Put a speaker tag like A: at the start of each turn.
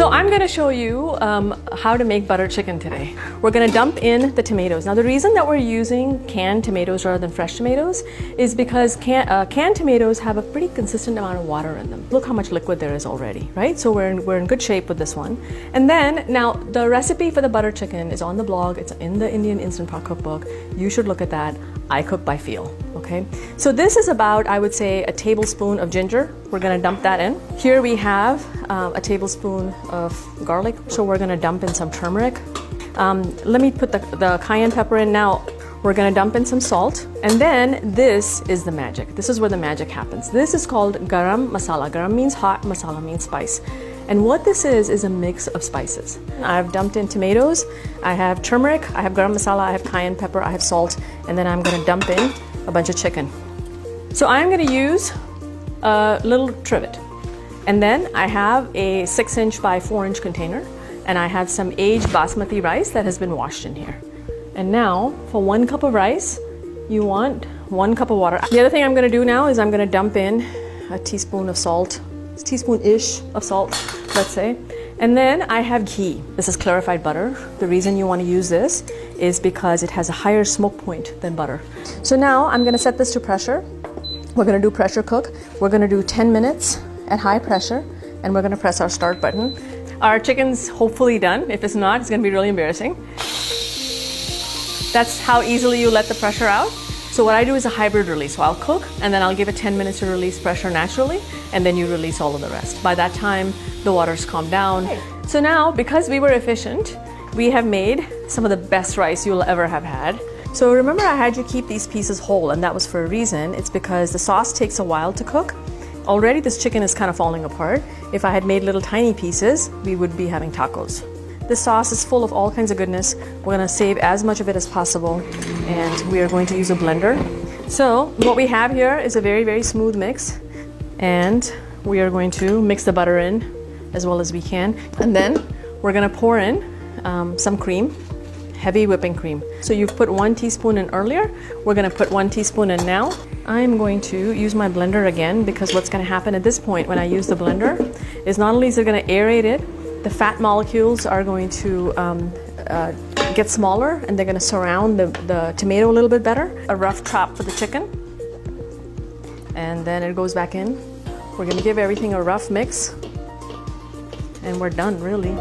A: So I'm going to show you how to make butter chicken today. We're going to dump in the tomatoes. Now the reason that we're using canned tomatoes rather than fresh tomatoes is because canned tomatoes have a pretty consistent amount of water in them. Look how much liquid there is already, right? So we're in good shape with this one. And then now the recipe for the butter chicken is on the blog. It's in the Indian Instant Pot Cookbook. You should look at that. I cook by feel. Okay, so this is about, I would say, a tablespoon of ginger. We're going to dump that in. Here we have a tablespoon of garlic, so we're going to dump in some turmeric. Let me put the cayenne pepper in now. We're going to dump in some salt, and then this is the magic. This is where the magic happens. This is called garam masala. Garam means hot, masala means spice. And what this is a mix of spices. I've dumped in tomatoes, I have turmeric, I have garam masala, I have cayenne pepper, I have salt, and then I'm going to dump in a bunch of chicken. So I'm going to use a little trivet. And then I have a 6-inch by 4-inch container, and I have some aged basmati rice that has been washed in here. And now for 1 cup of rice, you want 1 cup of water. The other thing I'm going to do now is I'm going to dump in a teaspoon of salt, teaspoon-ish of salt, let's say. And then I have ghee. This is clarified butter. The reason you want to use this is because it has a higher smoke point than butter. So now I'm going to set this to pressure. We're going to do pressure cook. We're going to do 10 minutes at high pressure, and we're going to press our start button. Our chicken's hopefully done. If it's not, it's going to be really embarrassing. That's how easily you let the pressure out. So what I do is a hybrid release. So I'll cook, and then I'll give it 10 minutes to release pressure naturally, and then you release all of the rest. By that time, the water's calmed down. So now, because we were efficient, we have made some of the best rice you'll ever have had. So remember, I had you keep these pieces whole, and that was for a reason. It's because the sauce takes a while to cook. Already this chicken is kind of falling apart. If I had made little tiny pieces, we would be having tacos. This sauce is full of all kinds of goodness. We're going to save as much of it as possible, and we are going to use a blender. So what we have here is a very, very smooth mix, and we are going to mix the butter in as well as we can. And then we're going to pour in some cream, heavy whipping cream. So you've put 1 teaspoon in earlier. We're going to put 1 teaspoon in now. I'm going to use my blender again, because what's going to happen at this point when I use the blender is not only is it going to aerate it, the fat molecules are going to get smaller, and they're going to surround the tomato a little bit better. A rough chop for the chicken, and then it goes back in. We're going to give everything a rough mix, and we're done, really.